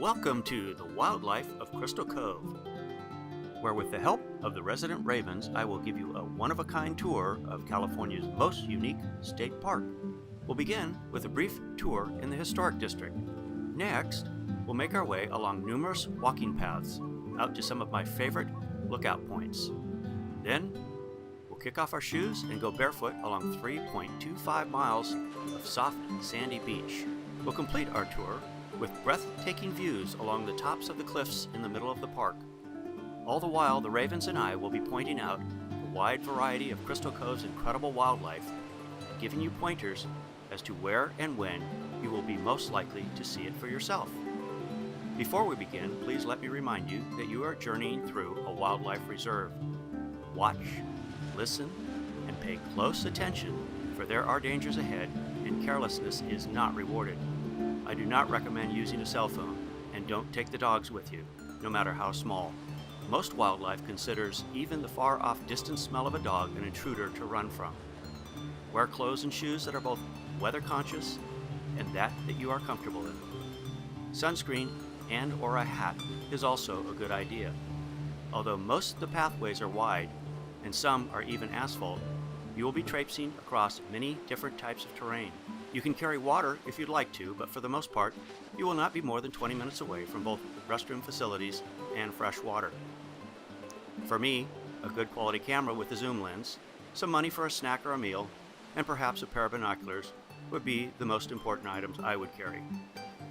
Welcome to the wildlife of Crystal Cove, where with the help of the resident ravens, I will give you a one-of-a-kind tour of California's most unique state park. We'll begin with a brief tour in the historic district. Next, we'll make our way along numerous walking paths out to some of my favorite lookout points. Then, we'll kick off our shoes and go barefoot along 3.25 miles of soft, sandy beach. We'll complete our tour with breathtaking views along the tops of the cliffs in the middle of the park. All the while, the ravens and I will be pointing out the wide variety of Crystal Cove's incredible wildlife, giving you pointers as to where and when you will be most likely to see it for yourself. Before we begin, please let me remind you that you are journeying through a wildlife reserve. Watch, listen, and pay close attention, for there are dangers ahead and carelessness is not rewarded. I do not recommend using a cell phone, and don't take the dogs with you, no matter how small. Most wildlife considers even the far-off distant smell of a dog an intruder to run from. Wear clothes and shoes that are both weather-conscious and that you are comfortable in. Sunscreen and or a hat is also a good idea. Although most of the pathways are wide, and some are even asphalt, you will be traipsing across many different types of terrain. You can carry water if you'd like to, but for the most part, you will not be more than 20 minutes away from both restroom facilities and fresh water. For me, a good quality camera with a zoom lens, some money for a snack or a meal, and perhaps a pair of binoculars would be the most important items I would carry.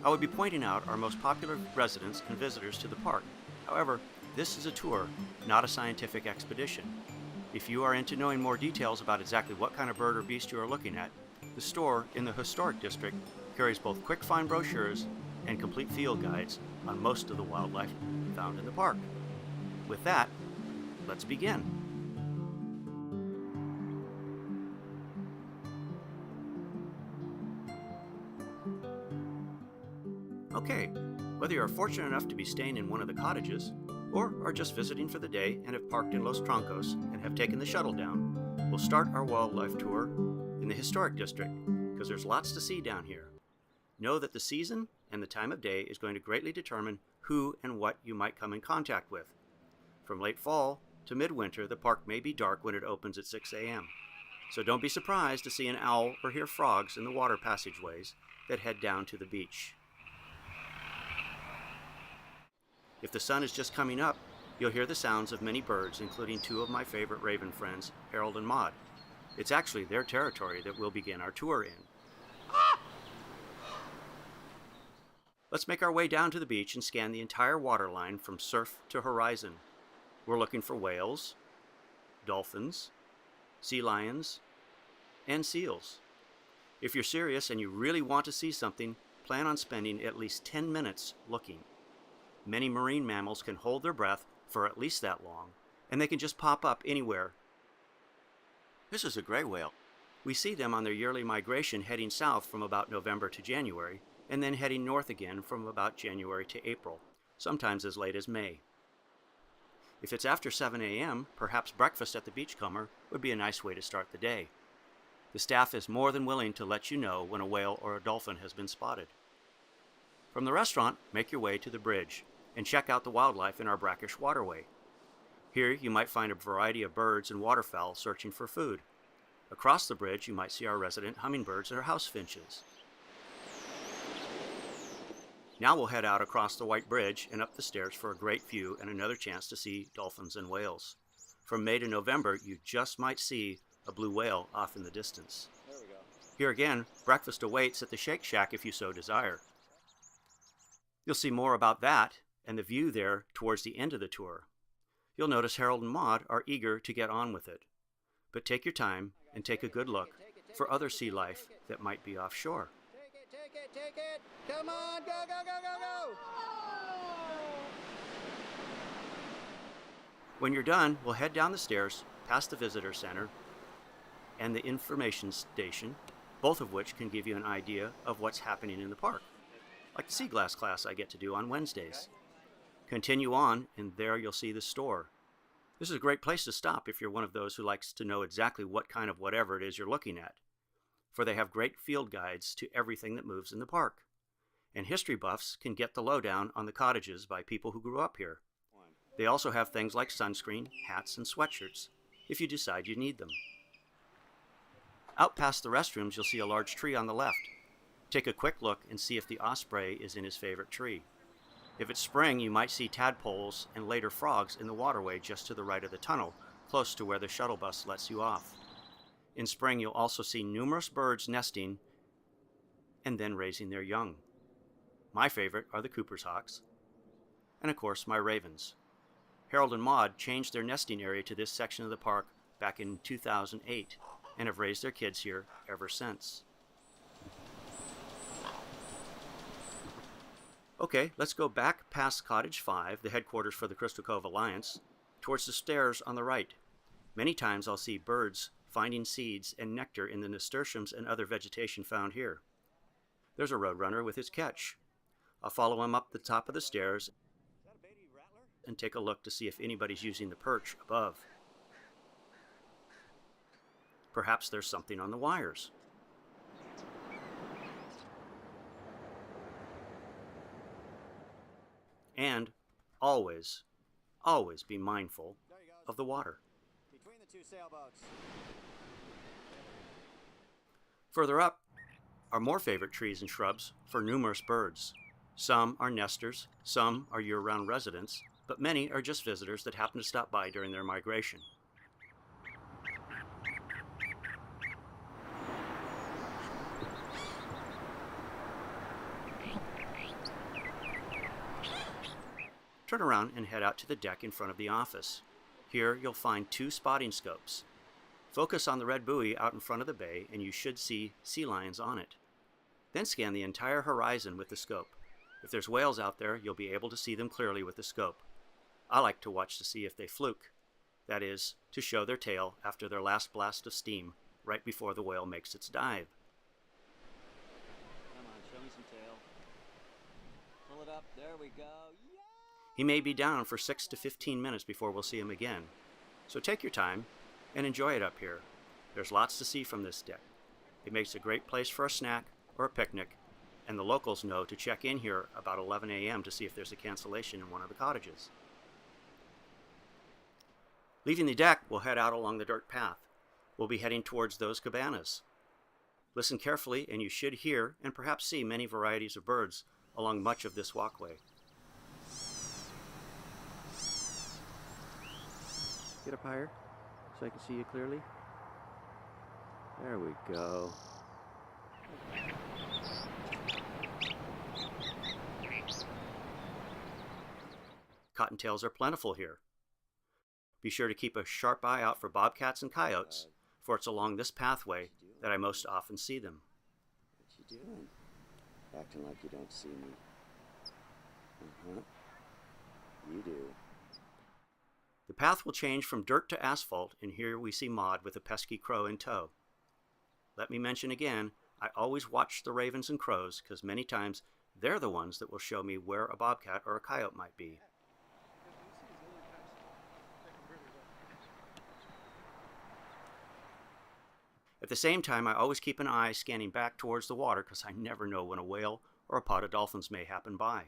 I would be pointing out our most popular residents and visitors to the park. However, this is a tour, not a scientific expedition. If you are into knowing more details about exactly what kind of bird or beast you are looking at, the store in the historic district carries both quick find brochures and complete field guides on most of the wildlife found in the park. With that, let's begin. Okay, whether you are fortunate enough to be staying in one of the cottages, or are just visiting for the day and have parked in Los Troncos and have taken the shuttle down, we'll start our wildlife tour in the historic district, because there's lots to see down here. Know that the season and the time of day is going to greatly determine who and what you might come in contact with. From late fall to midwinter, the park may be dark when it opens at 6 a.m. So don't be surprised to see an owl or hear frogs in the water passageways that head down to the beach. If the sun is just coming up, you'll hear the sounds of many birds, including two of my favorite raven friends, Harold and Maude. It's actually their territory that we'll begin our tour in. Let's make our way down to the beach and scan the entire waterline from surf to horizon. We're looking for whales, dolphins, sea lions, and seals. If you're serious and you really want to see something, plan on spending at least 10 minutes looking. Many marine mammals can hold their breath for at least that long, and they can just pop up anywhere. This is a gray whale. We see them on their yearly migration heading south from about November to January, and then heading north again from about January to April, sometimes as late as May. If it's after 7 a.m., perhaps breakfast at the Beachcomber would be a nice way to start the day. The staff is more than willing to let you know when a whale or a dolphin has been spotted. From the restaurant, make your way to the bridge and check out the wildlife in our brackish waterway. Here you might find a variety of birds and waterfowl searching for food. Across the bridge you might see our resident hummingbirds and our house finches. Now we'll head out across the white bridge and up the stairs for a great view and another chance to see dolphins and whales. From May to November you just might see a blue whale off in the distance. There we go. Here again, breakfast awaits at the Shake Shack if you so desire. You'll see more about that and the view there towards the end of the tour. You'll notice Harold and Maude are eager to get on with it. But take your time and take a good look for other sea life that might be offshore. Take it! Come on, go, go, go, go, go! When you're done, we'll head down the stairs, past the visitor center and the information station, both of which can give you an idea of what's happening in the park, like the sea glass class I get to do on Wednesdays. Continue on, and there you'll see the store. This is a great place to stop if you're one of those who likes to know exactly what kind of whatever it is you're looking at, for they have great field guides to everything that moves in the park. and history buffs can get the lowdown on the cottages by people who grew up here. They also have things like sunscreen, hats, and sweatshirts, if you decide you need them. Out past the restrooms, you'll see a large tree on the left. Take a quick look and see if the osprey is in his favorite tree. If it's spring, you might see tadpoles and later frogs in the waterway just to the right of the tunnel, close to where the shuttle bus lets you off. In spring, you'll also see numerous birds nesting and then raising their young. My favorite are the Cooper's hawks, and of course my ravens. Harold and Maude changed their nesting area to this section of the park back in 2008 and have raised their kids here ever since. Okay, let's go back past Cottage 5, the headquarters for the Crystal Cove Alliance, towards the stairs on the right. Many times I'll see birds finding seeds and nectar in the nasturtiums and other vegetation found here. There's a roadrunner with his catch. I'll follow him up the top of the stairs and take a look to see if anybody's using the perch above. Perhaps there's something on the wires. And always, always be mindful of the water. Between the two sailboats. Further up are more favorite trees and shrubs for numerous birds. Some are nesters, some are year-round residents, but many are just visitors that happen to stop by during their migration. Turn around and head out to the deck in front of the office. Here you'll find 2 spotting scopes. Focus on the red buoy out in front of the bay and you should see sea lions on it. Then scan the entire horizon with the scope. If there's whales out there, you'll be able to see them clearly with the scope. I like to watch to see if they fluke. That is, to show their tail after their last blast of steam, right before the whale makes its dive. Come on, show me some tail. Pull it up. There we go. Yeah! He may be down for 6 to 15 minutes before we'll see him again. So take your time and enjoy it up here. There's lots to see from this deck. It makes a great place for a snack or a picnic, and the locals know to check in here about 11 a.m. to see if there's a cancellation in one of the cottages. Leaving the deck, we'll head out along the dirt path. We'll be heading towards those cabanas. Listen carefully and you should hear and perhaps see many varieties of birds along much of this walkway. Get up higher so I can see you clearly. There we go. Cottontails are plentiful here. Be sure to keep a sharp eye out for bobcats and coyotes, for it's along this pathway that I most often see them. What you doing? Acting like you don't see me. Uh-huh. You do. The path will change from dirt to asphalt, and here we see Maude with a pesky crow in tow. Let me mention again, I always watch the ravens and crows because many times they're the ones that will show me where a bobcat or a coyote might be. At the same time, I always keep an eye scanning back towards the water because I never know when a whale or a pod of dolphins may happen by.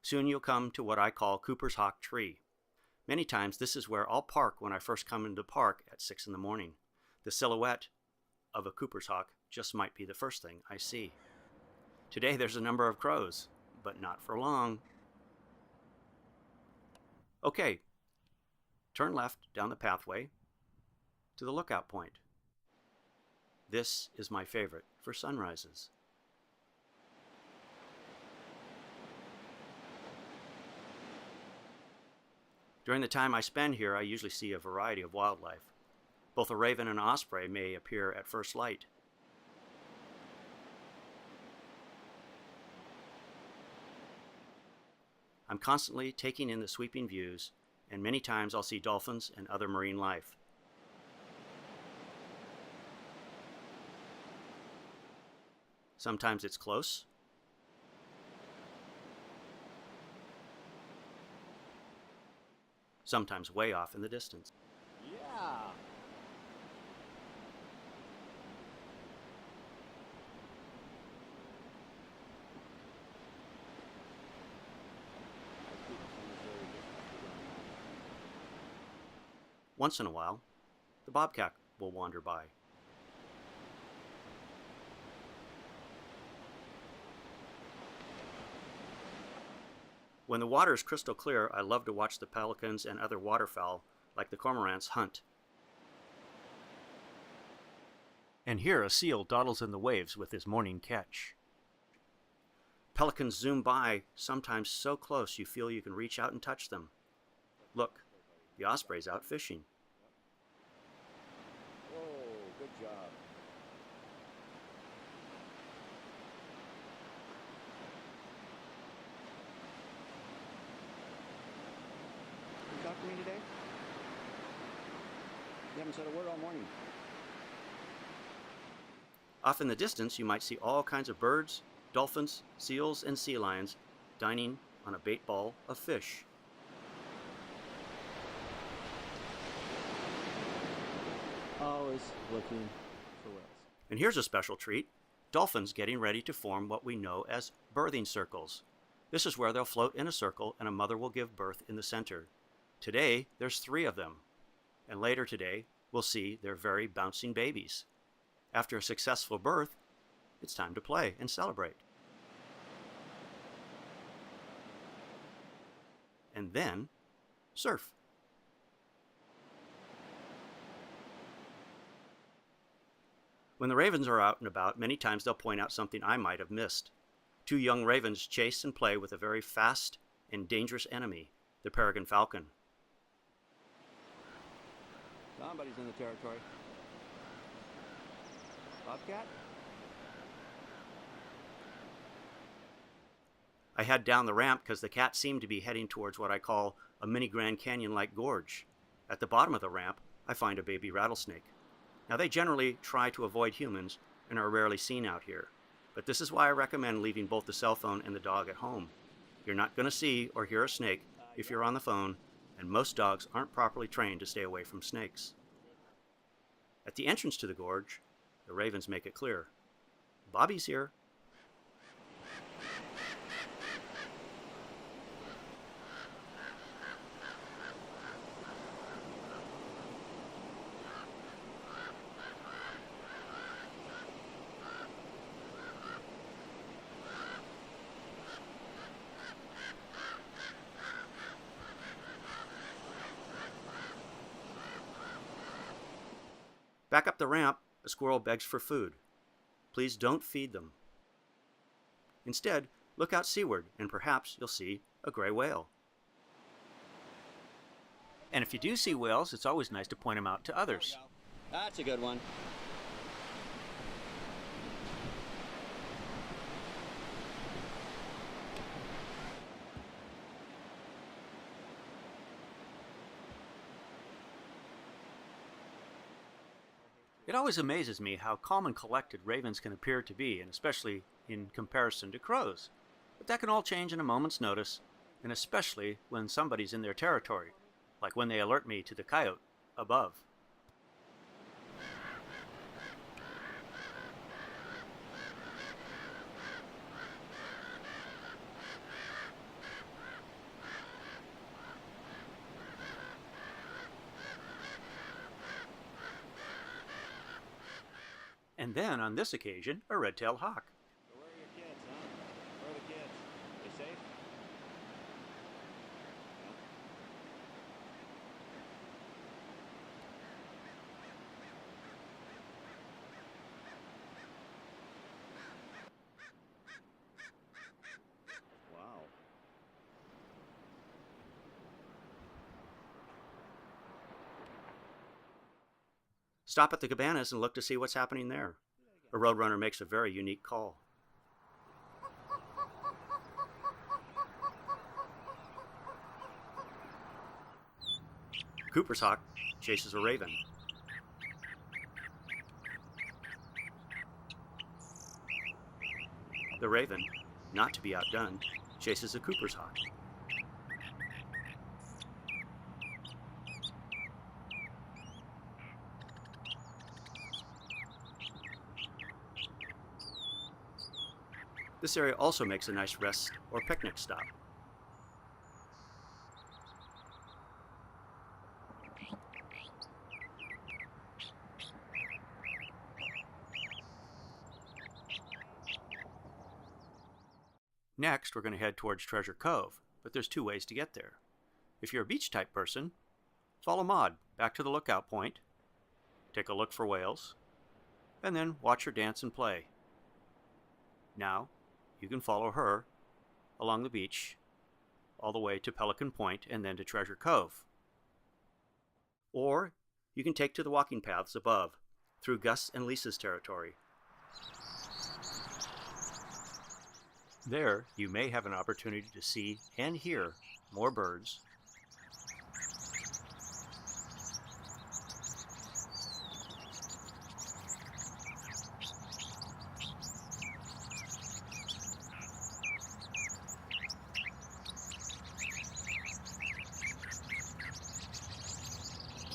Soon you'll come to what I call Cooper's Hawk Tree. Many times this is where I'll park when I first come into park at 6 in the morning. The silhouette of a Cooper's hawk just might be the first thing I see. Today there's a number of crows, but not for long. Okay, turn left down the pathway to the lookout point. This is my favorite for sunrises. During the time I spend here, I usually see a variety of wildlife. Both a raven and an osprey may appear at first light. I'm constantly taking in the sweeping views, and many times I'll see dolphins and other marine life. Sometimes it's close. Sometimes way off in the distance. Yeah! Once in a while, the bobcat will wander by. When the water is crystal clear, I love to watch the pelicans and other waterfowl, like the cormorants, hunt. And here a seal dawdles in the waves with his morning catch. Pelicans zoom by, sometimes so close you feel you can reach out and touch them. Look, the osprey's out fishing. Whoa, good job. You talk to me today? You haven't said a word all morning. Off in the distance, you might see all kinds of birds, dolphins, seals, and sea lions dining on a bait ball of fish. Always looking for whales. And here's a special treat: dolphins getting ready to form what we know as birthing circles. This is where they'll float in a circle and a mother will give birth in the center. Today, there's 3 of them. And later today, we'll see their very bouncing babies. After a successful birth, it's time to play and celebrate. And then, surf. When the ravens are out and about, many times they'll point out something I might have missed. 2 young ravens chase and play with a very fast and dangerous enemy, the peregrine falcon. Somebody's in the territory. Bobcat? I head down the ramp because the cats seem to be heading towards what I call a mini Grand Canyon-like gorge. At the bottom of the ramp, I find a baby rattlesnake. Now, they generally try to avoid humans and are rarely seen out here, but this is why I recommend leaving both the cell phone and the dog at home. You're not going to see or hear a snake if you're on the phone, and most dogs aren't properly trained to stay away from snakes. At the entrance to the gorge, the ravens make it clear: Bobby's here. Back up the ramp, a squirrel begs for food. Please don't feed them. Instead, look out seaward and perhaps you'll see a gray whale. And if you do see whales, it's always nice to point them out to others. That's a good one. It always amazes me how calm and collected ravens can appear to be, and especially in comparison to crows. But that can all change in a moment's notice, and especially when somebody's in their territory, like when they alert me to the coyote above. And then, on this occasion, a red-tailed hawk. So where are your kids, huh? Where are the kids? They safe? Wow. Stop at the cabanas and look to see what's happening there. A roadrunner makes a very unique call. Cooper's hawk chases a raven. The raven, not to be outdone, chases a Cooper's hawk. This area also makes a nice rest or picnic stop. Next, we're going to head towards Treasure Cove, but there's two ways to get there. If you're a beach type person, follow Maud back to the lookout point, take a look for whales, and then watch her dance and play. Now, you can follow her along the beach all the way to Pelican Point and then to Treasure Cove. Or you can take to the walking paths above through Gus and Lisa's territory. There, you may have an opportunity to see and hear more birds,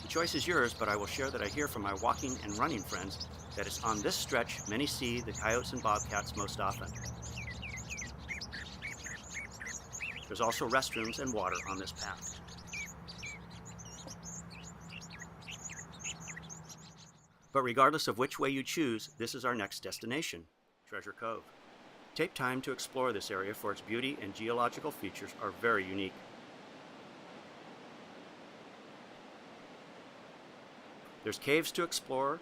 The choice is yours, but I will share that I hear from my walking and running friends that it's on this stretch many see the coyotes and bobcats most often. There's also restrooms and water on this path. But regardless of which way you choose, this is our next destination, Treasure Cove. Take time to explore this area, for its beauty and geological features are very unique. There's caves to explore,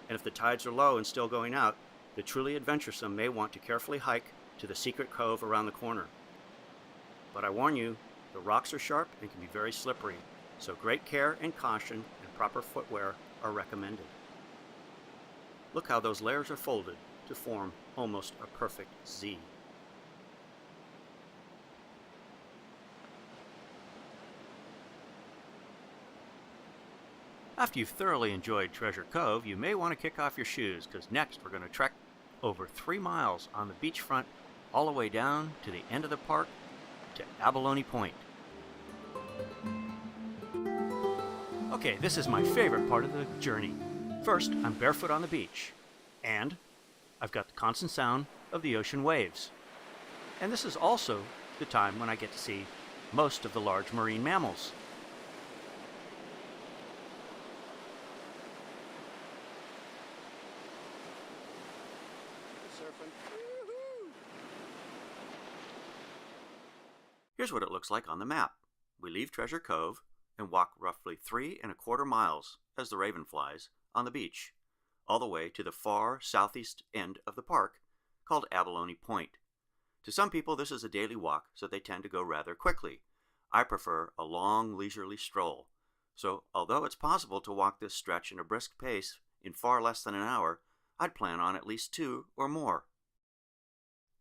and if the tides are low and still going out, the truly adventuresome may want to carefully hike to the secret cove around the corner. But I warn you, the rocks are sharp and can be very slippery, so great care and caution and proper footwear are recommended. Look how those layers are folded to form almost a perfect Z. After you've thoroughly enjoyed Treasure Cove, you may want to kick off your shoes, because next we're going to trek over 3 miles on the beachfront all the way down to the end of the park to Abalone Point. Okay, this is my favorite part of the journey. First, I'm barefoot on the beach, and I've got the constant sound of the ocean waves. And this is also the time when I get to see most of the large marine mammals. Here's what it looks like on the map. We leave Treasure Cove and walk roughly 3¼ miles, as the raven flies, on the beach, all the way to the far southeast end of the park, called Abalone Point. To some people this is a daily walk, so they tend to go rather quickly. I prefer a long, leisurely stroll. So, although it's possible to walk this stretch in a brisk pace in far less than an hour, I'd plan on at least 2 or more.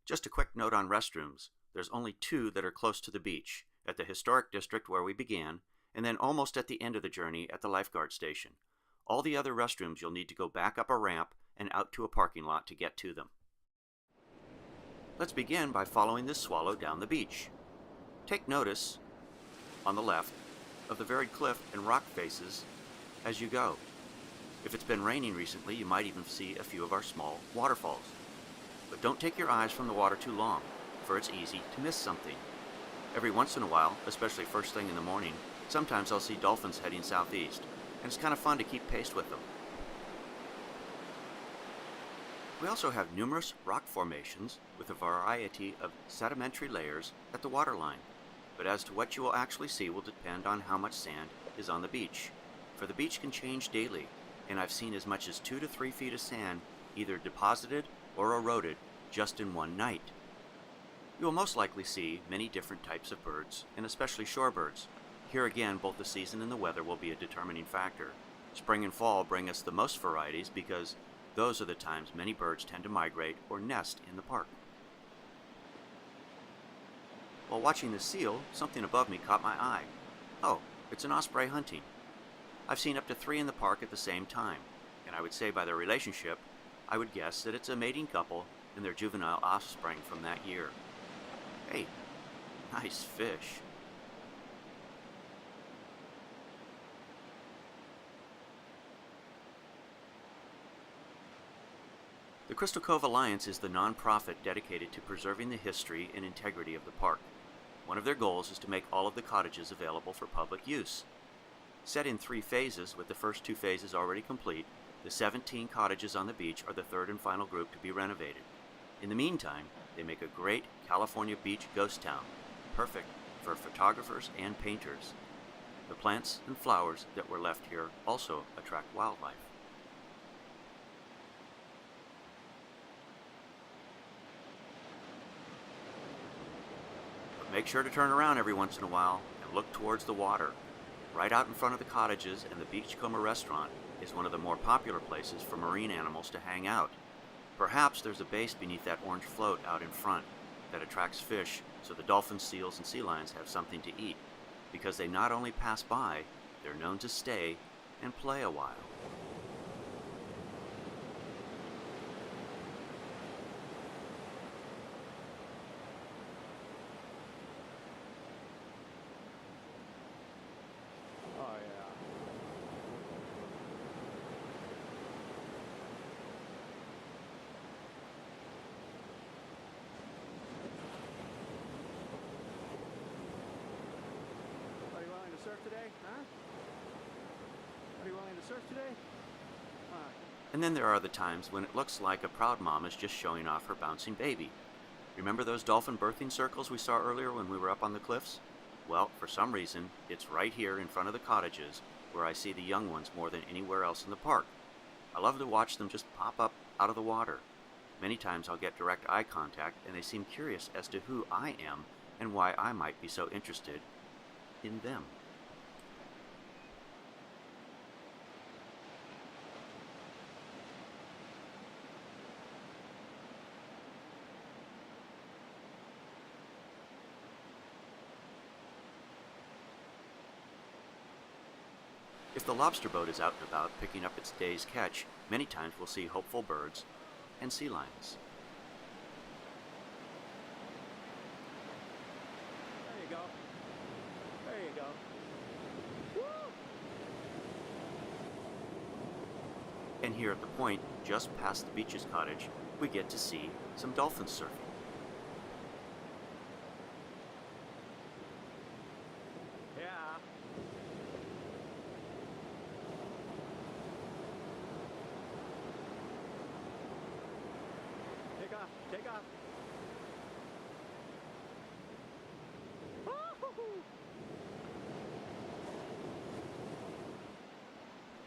Just a quick note on restrooms. There's only 2 that are close to the beach, at the historic district where we began, and then almost at the end of the journey at the lifeguard station. All the other restrooms you'll need to go back up a ramp and out to a parking lot to get to them. Let's begin by following this swallow down the beach. Take notice, on the left, of the varied cliff and rock faces as you go. If it's been raining recently, you might even see a few of our small waterfalls. But don't take your eyes from the water too long, for it's easy to miss something. Every once in a while, especially first thing in the morning, sometimes I'll see dolphins heading southeast, and it's kind of fun to keep pace with them. We also have numerous rock formations with a variety of sedimentary layers at the waterline, but as to what you will actually see will depend on how much sand is on the beach, for the beach can change daily, and I've seen as much as 2 to 3 feet of sand either deposited or eroded just in one night. You will most likely see many different types of birds, and especially shorebirds. Here again, both the season and the weather will be a determining factor. Spring and fall bring us the most varieties because those are the times many birds tend to migrate or nest in the park. While watching the seal, something above me caught my eye. Oh, it's an osprey hunting. I've seen up to 3 in the park at the same time, and I would say by their relationship, I would guess that it's a mating couple and their juvenile offspring from that year. Hey, nice fish. The Crystal Cove Alliance is the nonprofit dedicated to preserving the history and integrity of the park. One of their goals is to make all of the cottages available for public use. Set in 3 phases, with the first 2 phases already complete, the 17 cottages on the beach are the 3rd and final group to be renovated. In the meantime, They make a great California beach ghost town, perfect for photographers and painters. The plants and flowers that were left here also attract wildlife. But make sure to turn around every once in a while and look towards the water. Right out in front of the cottages and the Beachcomber restaurant is one of the more popular places for marine animals to hang out. Perhaps there's a base beneath that orange float out in front that attracts fish, so the dolphins, seals, and sea lions have something to eat. Because they not only pass by, they're known to stay and play a while. Oh, yeah. Are you willing to surf today, huh? Are you willing to surf today? Come on. And then there are the times when it looks like a proud mom is just showing off her bouncing baby. Remember those dolphin birthing circles we saw earlier when we were up on the cliffs? Well, for some reason, it's right here in front of the cottages where I see the young ones more than anywhere else in the park. I love to watch them just pop up out of the water. Many times I'll get direct eye contact and they seem curious as to who I am and why I might be so interested in them. If the lobster boat is out and about picking up its day's catch, many times we'll see hopeful birds and sea lions. There you go. There you go. Woo! And here at the point, just past the beach's cottage, we get to see some dolphins surfing. Yeah. Take off. Take off. Woo-hoo-hoo.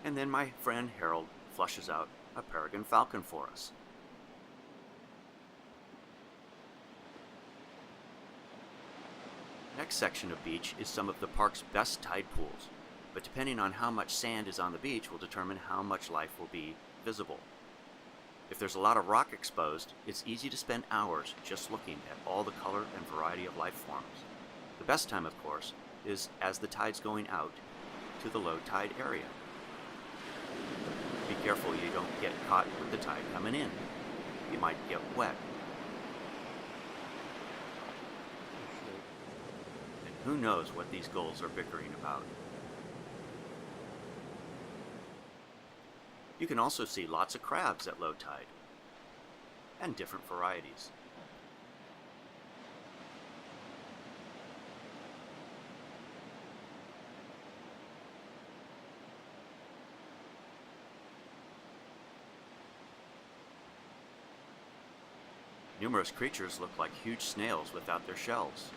And then my friend Harold flushes out a peregrine falcon for us. Next section of beach is some of the park's best tide pools, but depending on how much sand is on the beach will determine how much life will be visible. If there's a lot of rock exposed, it's easy to spend hours just looking at all the color and variety of life forms. The best time, of course, is as the tide's going out to the low tide area. Be careful you don't get caught with the tide coming in. You might get wet. And who knows what these gulls are bickering about. You can also see lots of crabs at low tide, and different varieties. Numerous creatures look like huge snails without their shells.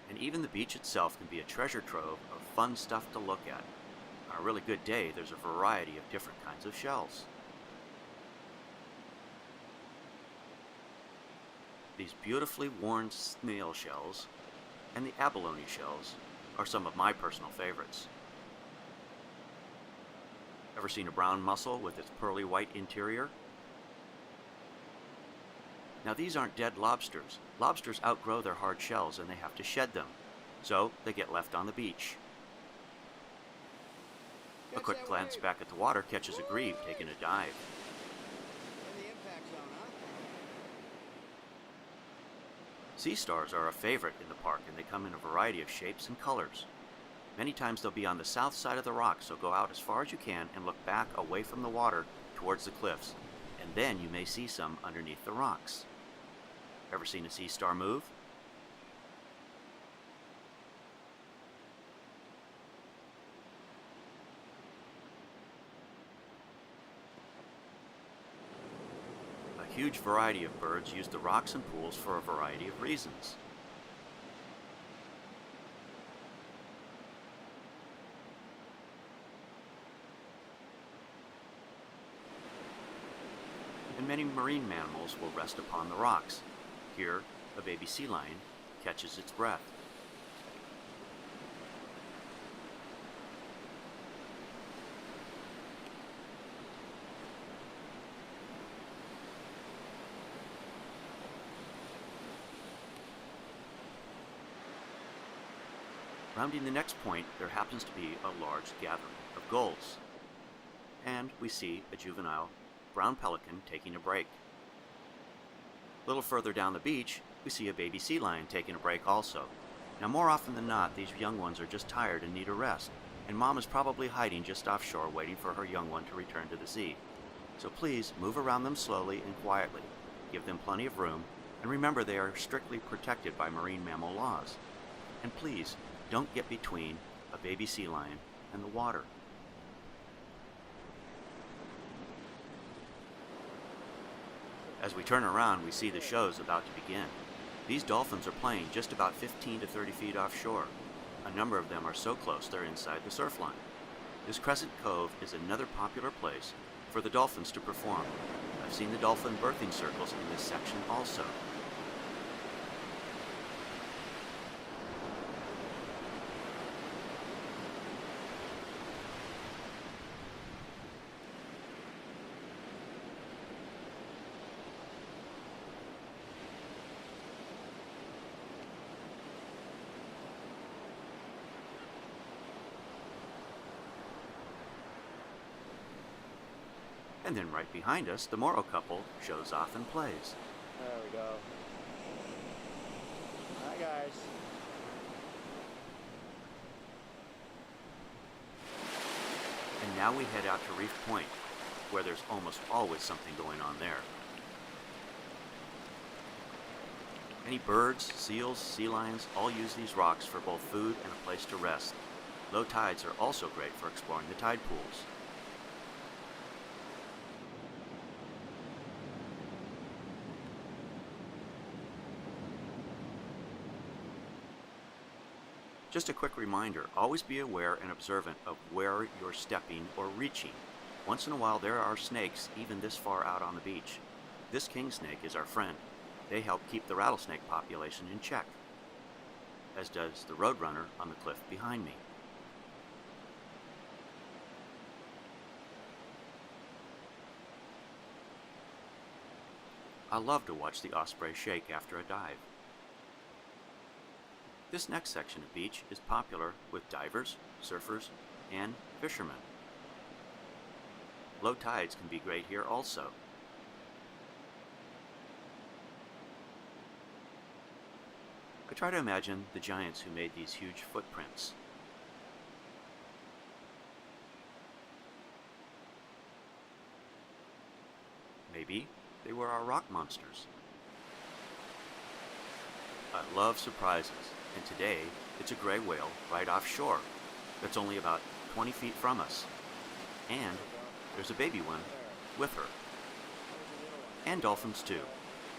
And even the beach itself can be a treasure trove of fun stuff to look at. On a really good day, there's a variety of different kinds of shells. These beautifully worn snail shells and the abalone shells are some of my personal favorites. Ever seen a brown mussel with its pearly white interior? Now these aren't dead lobsters. Lobsters outgrow their hard shells and they have to shed them, so they get left on the beach. A quick glance back at the water catches a grebe taking a dive. In the impact zone, huh? Sea stars are a favorite in the park and they come in a variety of shapes and colors. Many times they'll be on the south side of the rock, so go out as far as you can and look back away from the water towards the cliffs, and then you may see some underneath the rocks. Ever seen a sea star move? huge variety of birds use the rocks and pools for a variety of reasons. And many marine mammals will rest upon the rocks. Here, a baby sea lion catches its breath. Rounding the next point, there happens to be a large gathering of gulls. And we see a juvenile brown pelican taking a break. A little further down the beach, we see a baby sea lion taking a break also. Now, more often than not, these young ones are just tired and need a rest, and mom is probably hiding just offshore waiting for her young one to return to the sea. So please move around them slowly and quietly, give them plenty of room, and remember they are strictly protected by marine mammal laws. And please, don't get between a baby sea lion and the water. As we turn around, we see the show's about to begin. These dolphins are playing just about 15 to 30 feet offshore. A number of them are so close they're inside the surf line. This Crescent Cove is another popular place for the dolphins to perform. I've seen the dolphin birthing circles in this section also. And then right behind us, the Moro couple shows off and plays. There we go. Hi, guys. And now we head out to Reef Point, where there's almost always something going on there. Many birds, seals, sea lions all use these rocks for both food and a place to rest. Low tides are also great for exploring the tide pools. Just a quick reminder, always be aware and observant of where you're stepping or reaching. Once in a while there are snakes even this far out on the beach. This king snake is our friend. They help keep the rattlesnake population in check, as does the roadrunner on the cliff behind me. I love to watch the osprey shake after a dive. This next section of beach is popular with divers, surfers, and fishermen. Low tides can be great here also. I try to imagine the giants who made these huge footprints. Maybe they were our rock monsters. I love surprises, and today it's a gray whale right offshore that's only about 20 feet from us. And there's a baby one with her. And dolphins too.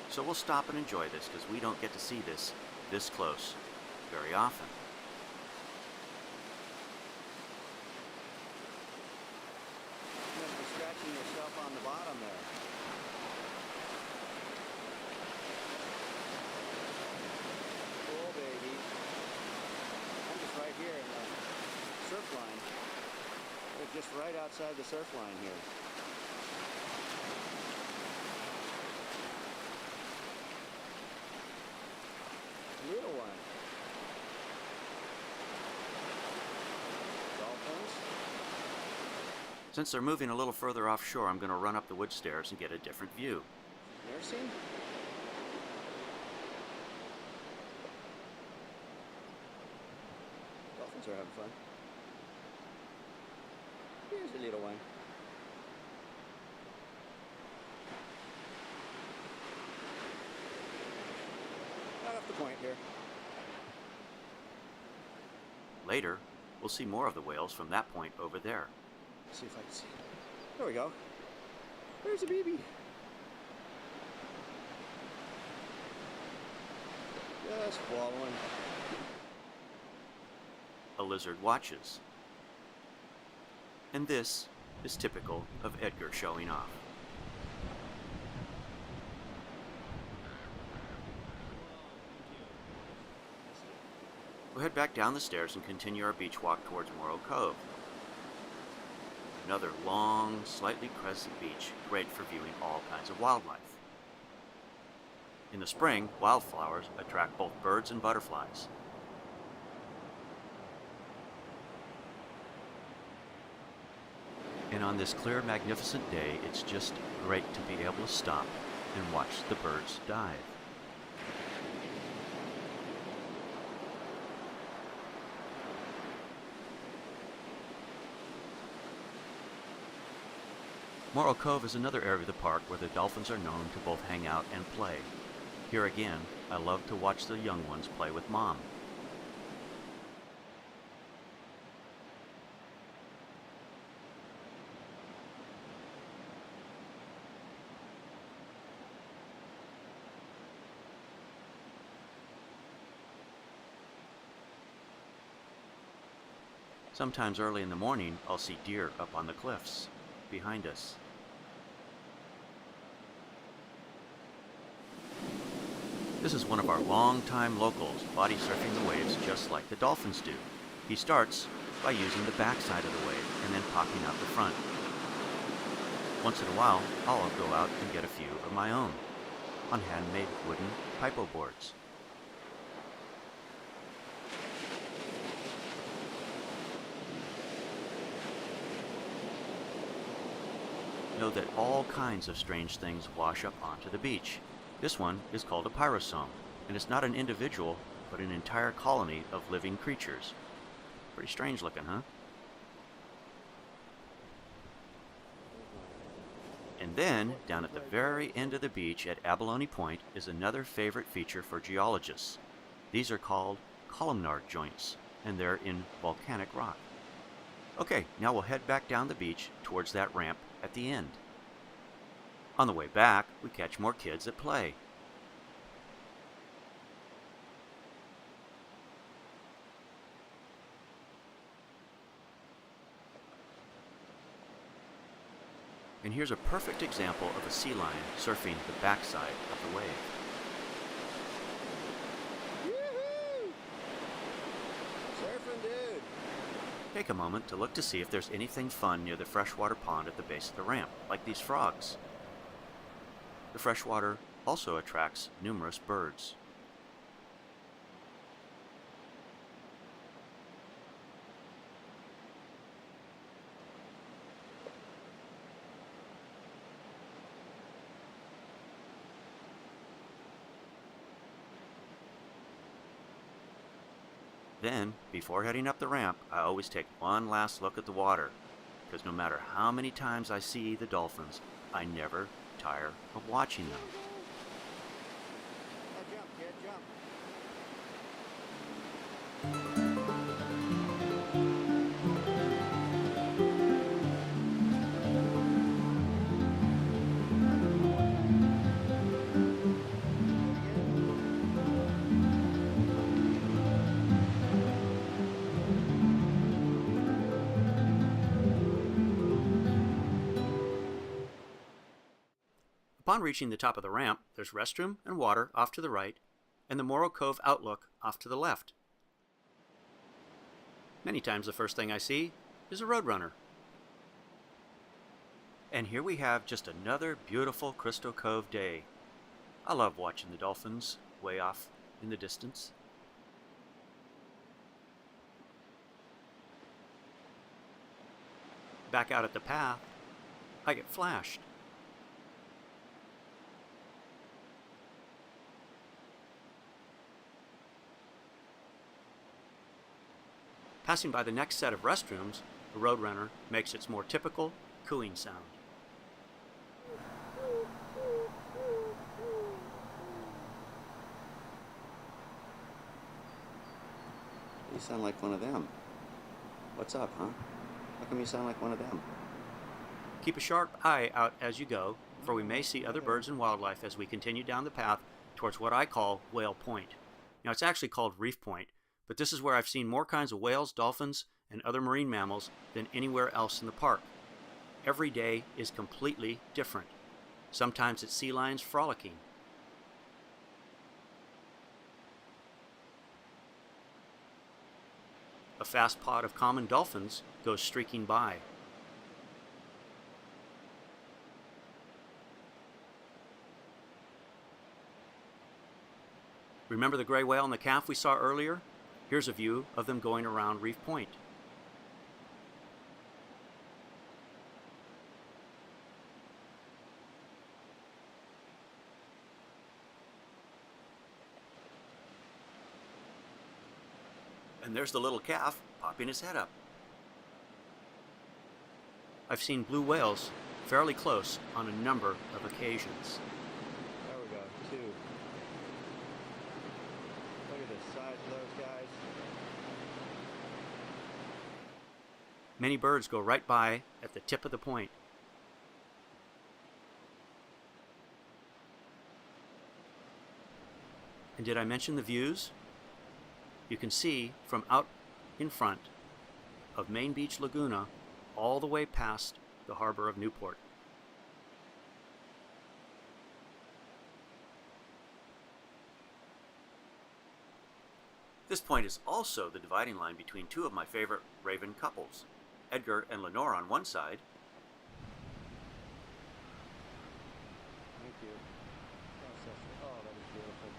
So we'll stop and enjoy this because we don't get to see this close very often. You must be scratching yourself on the bottom there. Cool, baby. I'm just right here in the surf line. We're just right outside the surf line here. Little one. Dolphins. Since they're moving a little further offshore, I'm going to run up the wood stairs and get a different view. Never seen? Dolphins are having fun. Here's a little one. Right off the point here. Later, we'll see more of the whales from that point over there. Let's see if I can see. There we go. There's a baby. Just wallowing. A lizard watches. And this is typical of Edgar showing off. We'll head back down the stairs and continue our beach walk towards Morro Cove. Another long, slightly crescent beach, great for viewing all kinds of wildlife. In the spring, wildflowers attract both birds and butterflies. And on this clear, magnificent day, it's just great to be able to stop and watch the birds dive. Morro Cove is another area of the park where the dolphins are known to both hang out and play. Here again, I love to watch the young ones play with Mom. Sometimes early in the morning, I'll see deer up on the cliffs behind us. This is one of our longtime locals, body surfing the waves just like the dolphins do. He starts by using the backside of the wave and then popping out the front. Once in a while, I'll go out and get a few of my own on handmade wooden pipo boards. Know that all kinds of strange things wash up onto the beach. This one is called a pyrosome, and it's not an individual, but an entire colony of living creatures. Pretty strange looking, huh? And then, down at the very end of the beach at Abalone Point is another favorite feature for geologists. These are called columnar joints, and they're in volcanic rock. Okay, now we'll head back down the beach towards that ramp at the end. On the way back, we catch more kids at play. And here's a perfect example of a sea lion surfing the backside of the wave. Yoo-hoo! Surfing dude. Take a moment to look to see if there's anything fun near the freshwater pond at the base of the ramp, like these frogs. The freshwater also attracts numerous birds. Then, before heading up the ramp, I always take one last look at the water, because no matter how many times I see the dolphins, I never tire of watching them. Now jump, kid, jump. Upon reaching the top of the ramp, there's restroom and water off to the right, and the Morro Cove outlook off to the left. Many times the first thing I see is a roadrunner. And here we have just another beautiful Crystal Cove day. I love watching the dolphins way off in the distance. Back out at the path, I get flashed. Passing by the next set of restrooms, the roadrunner makes its more typical cooing sound. You sound like one of them. What's up, huh? How come you sound like one of them? Keep a sharp eye out as you go, for we may see other birds and wildlife as we continue down the path towards what I call Whale Point. Now, it's actually called Reef Point, but this is where I've seen more kinds of whales, dolphins, and other marine mammals than anywhere else in the park. Every day is completely different. Sometimes it's sea lions frolicking. A fast pod of common dolphins goes streaking by. Remember the gray whale and the calf we saw earlier? Here's a view of them going around Reef Point. And there's the little calf popping his head up. I've seen blue whales fairly close on a number of occasions. There we go, 2. Look at the size of those guys. Many birds go right by at the tip of the point. And did I mention the views? You can see from out in front of Main Beach Laguna all the way past the harbor of Newport. This point is also the dividing line between 2 of my favorite raven couples, Edgar and Lenore on one side, Thank you. Oh, that is beautiful.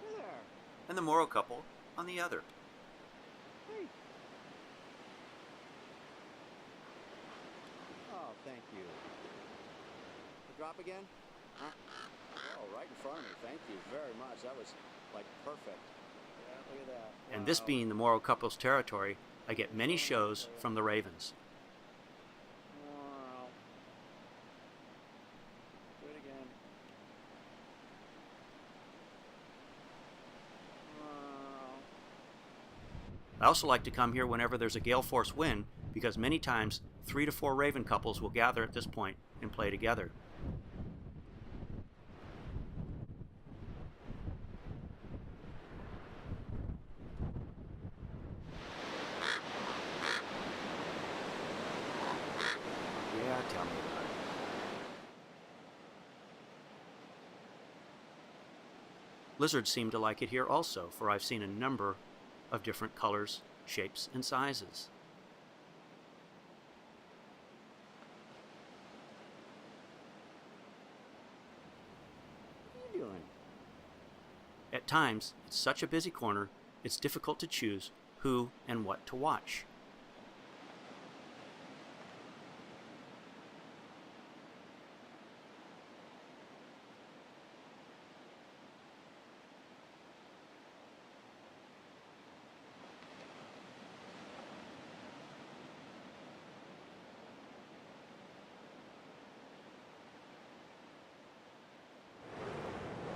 Hey there. and the Moro couple on the other. Hey. Oh, thank you. The drop again? Oh, right in front of me. Thank you very much. That was like perfect. Yeah, look at that. And this being the Moro couple's territory, I get many shows from the ravens. Wow. Do it again. Wow. I also like to come here whenever there's a gale force wind because many times 3 to 4 raven couples will gather at this point and play together. Yeah, tell me about it. Lizards seem to like it here also, for I've seen a number of different colors, shapes, and sizes. What are you doing? At times, it's such a busy corner, it's difficult to choose who and what to watch.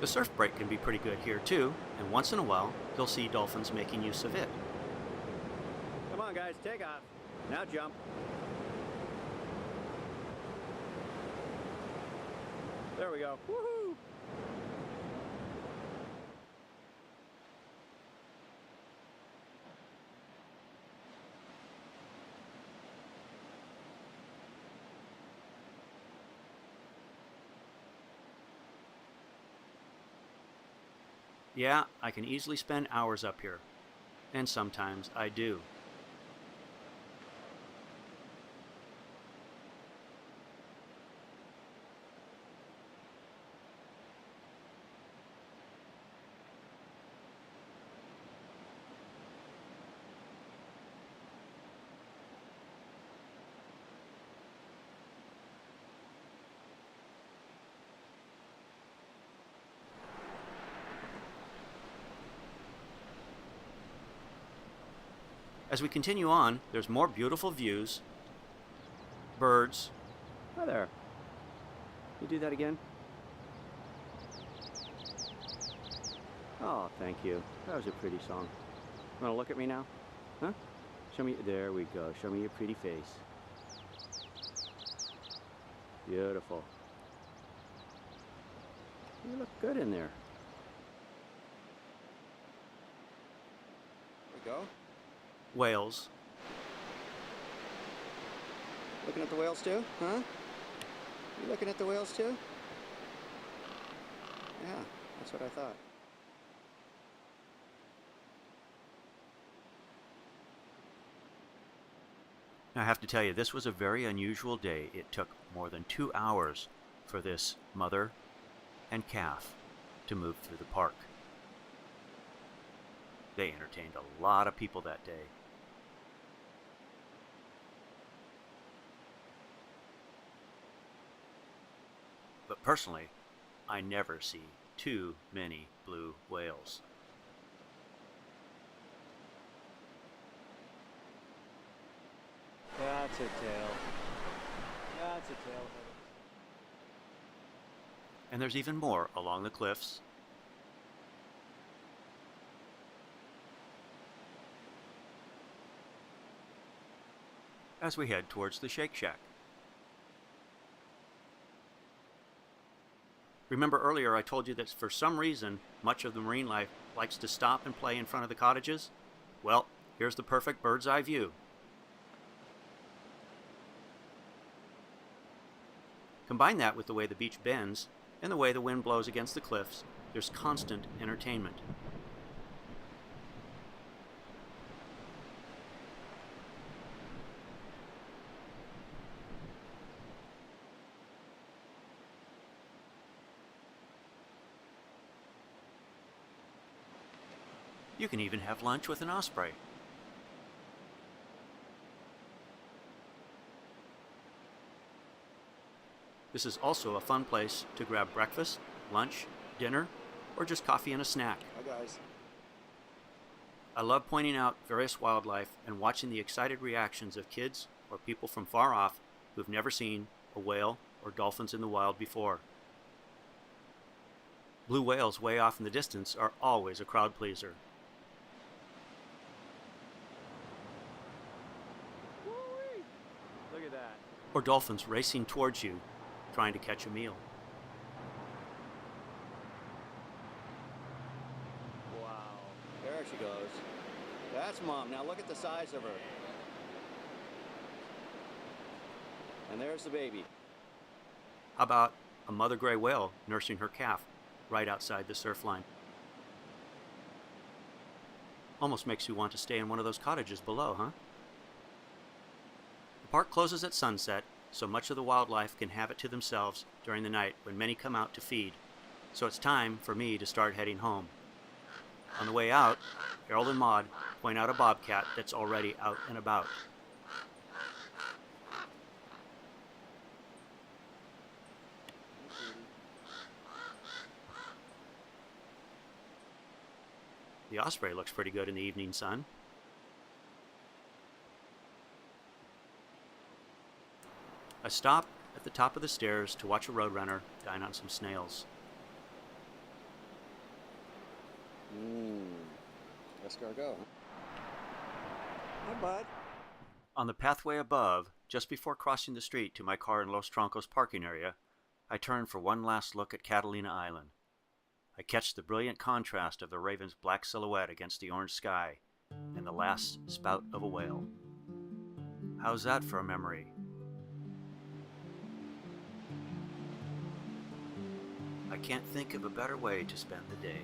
The surf break can be pretty good here too, and once in a while, you'll see dolphins making use of it. Come on, guys, take off. Now jump. There we go. Woohoo! Yeah, I can easily spend hours up here, and sometimes I do. As we continue on, there's more beautiful views, birds. Hi there. You do that again? Oh, thank you. That was a pretty song. You want to look at me now? Huh? Show me. There we go. Show me your pretty face. You look good in there. There we go. Whales. Looking at the whales too, huh? You looking at the whales too? Yeah, that's what I thought. Now, I have to tell you, this was a very unusual day. It took more than 2 hours for this mother and calf to move through the park. They entertained a lot of people that day. But personally, I never see too many blue whales. That's a tail. That's a tail. And there's even more along the cliffs. As we head towards the Shake Shack. Remember earlier I told you that for some reason much of the marine life likes to stop and play in front of the cottages? Well, here's the perfect bird's eye view. Combine that with the way the beach bends and the way the wind blows against the cliffs, there's constant entertainment. You can even have lunch with an osprey. This is also a fun place to grab breakfast, lunch, dinner, or just coffee and a snack. Hi guys. I love pointing out various wildlife and watching the excited reactions of kids or people from far off who've never seen a whale or dolphins in the wild before. Blue whales way off in the distance are always a crowd pleaser. Woo-wee. Look at that. Or dolphins racing towards you, trying to catch a meal. Wow. There she goes. That's Mom. Now look at the size of her. And there's the baby. How about a mother gray whale nursing her calf right outside the surf line? Almost makes you want to stay in one of those cottages below, huh? The park closes at sunset, so much of the wildlife can have it to themselves during the night when many come out to feed. So it's time for me to start heading home. On the way out, Harold and Maude point out a bobcat that's already out and about. The osprey looks pretty good in the evening sun. I stop at the top of the stairs to watch a roadrunner dine on some snails. Escargot. Hi, bud. On the pathway above, just before crossing the street to my car in Los Troncos parking area, I turn for one last look at Catalina Island. I catch the brilliant contrast of the raven's black silhouette against the orange sky and the last spout of a whale. How's that for a memory? I can't think of a better way to spend the day.